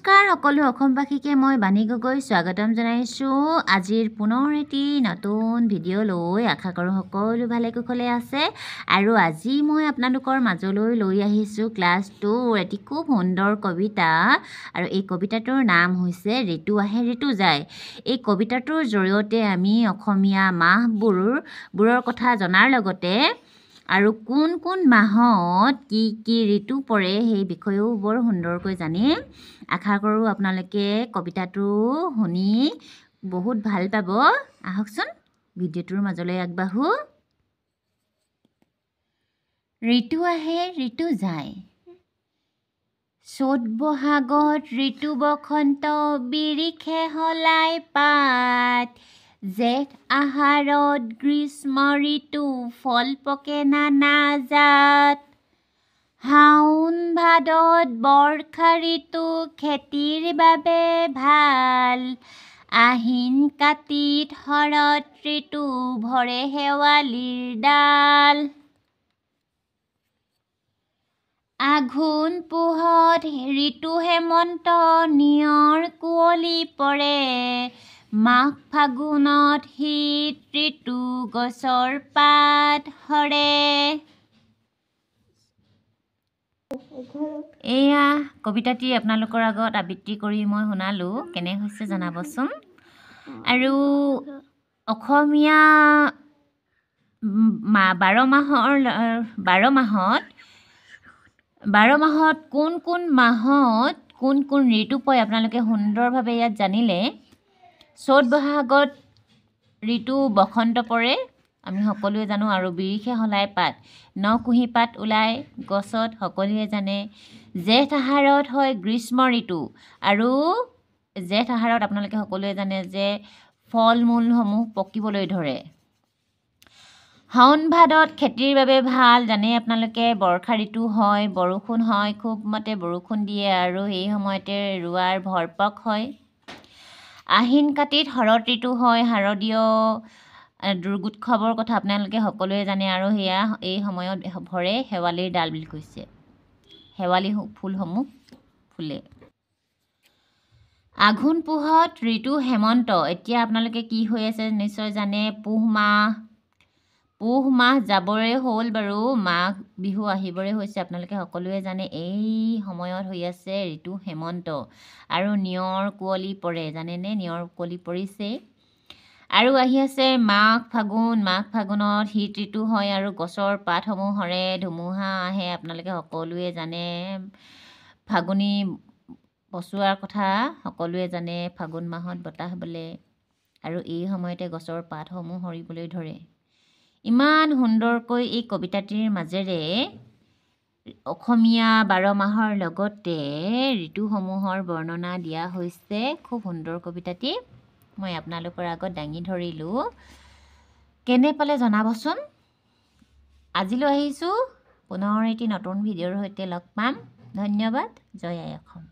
নমস্কাৰ সকলো অসমবাসীকে মই বাণী গগৈ স্বাগতম জনাইছোঁ আজিৰ পুনৰ এটি নতুন ভিডিঅ' লৈ আশা কৰোঁ সকলো ভালে কুশলে আছে আৰু আজি মই আপোনালোকৰ মাজলৈ লৈ আহিছোঁ ক্লাছ 2 এটি খুব সুন্দৰ কবিতা আৰু এই কবিতাটোৰ নাম হৈছে ঋতু আহে ঋতু যায়। এই কবিতাটোৰ জৰিয়তে আমি অসমীয়া মাহবোৰৰ কথা জনাৰ লগতে আৰু কোন কোন মাহত কি কি ঋতু পৰে সেই বিষয়েও বৰ সুন্দৰকৈ জানিম। আশা কৰোঁ আপোনালোকে কবিতাটো শুনি বহুত ভাল পাব। আহকচোন ভিডিঅ'টোৰ মাজলৈ আগবাঢ়ো। ঋতু আহে ঋতু যায়, চ'ত বহাগত ঋতু বসন্ত বিৰিখে সলাই পাত, জেঠ আহাৰত গ্ৰীষ্ম ঋতু ফল পকে নানা জাত, শাওণ ভাদত বৰ্ষা ঋতু খেতিৰ বাবে ভাল, আহিন কাতিত শৰৎ ঋতু ভৰে শেৱালিৰ ডাল, আঘোণ পুহত ঋতু হেমন্ত নিয়ৰ কুঁৱলী পৰে, মাঘ ফাগুনত শীত ঋতু গছৰ পাত সৰে। এয়া কবিতাটি আপোনালোকৰ আগত আবৃত্তি কৰি মই শুনালোঁ, কেনে হৈছে জনাবচোন। আৰু অসমীয়া 12 মাহত কোন কোন মাহত কোন কোন ঋতু পৰে আপোনালোকে সুন্দৰভাৱে ইয়াত জানিলে। চ'ত বহাগত ঋতু বসন্ত পৰে আমি সকলোৱে জানো, আৰু বিৰিখে সলাই পাত নকুঁহি পাত ওলায় গছত সকলোৱে জানে। জেঠ আহাৰত হয় গ্ৰীষ্ম ঋতু, আৰু জেঠ আহাৰত আপোনালোকে সকলোৱে জানে যে ফল মূলসমূহ পকিবলৈ ধৰে। শাওণ ভাদত খেতিৰ বাবে ভাল, জানে আপোনালোকে বৰ্ষা ঋতু হয়, বৰষুণ হয়, খুব মতে বৰষুণ দিয়ে আৰু এই সময়তে ৰোৱাৰ ভৰপক হয়। আহিন কাতিত শৰৎ ঋতু হয়, শাৰদীয় দুৰ্গোৎসৱৰ কথা আপোনালোকে সকলোৱে জানে, আৰু সেয়া এই সময়ত ভৰে শেৱালিৰ ডাল বুলি কৈছে, শেৱালি ফুলসমূহ ফুলে। আঘোণ পুহত ঋতু হেমন্ত, এতিয়া আপোনালোকে কি হৈ আছে নিশ্চয় জানে, পুহ মাহ যাবৰে হ'ল বাৰু, মাঘ বিহু আহিবৰে হৈছে আপোনালোকে সকলোৱে জানে। এই সময়ত হৈ আছে ঋতু হেমন্ত আৰু নিয়ৰ কুঁৱলী পৰে, জানেনে নিয়ৰ কুঁৱলী পৰিছে। আৰু আহি আছে মাঘ ফাগুনত শীত ঋতু হয় আৰু গছৰ পাতসমূহ সৰে, ধুমুহা আহে আপোনালোকে সকলোৱে জানে। ফাগুনী পচোৱাৰ কথা সকলোৱে জানে, ফাগুন মাহত বতাহ বলে আৰু এই সময়তে গছৰ পাতসমূহ সৰিবলৈ ধৰে। ইমান সুন্দৰকৈ এই কবিতাটিৰ মাজেৰে অসমীয়া 12 মাহৰ লগতে ঋতুসমূহৰ বৰ্ণনা দিয়া হৈছে। খুব সুন্দৰ কবিতাটি মই আপোনালোকৰ আগত দাঙি ধৰিলোঁ, কেনে পালে জনাবচোন। আজিলৈ আহিছোঁ, পুনৰ এটি নতুন ভিডিঅ'ৰ সৈতে লগ পাম। ধন্যবাদ। জয় আই অসম।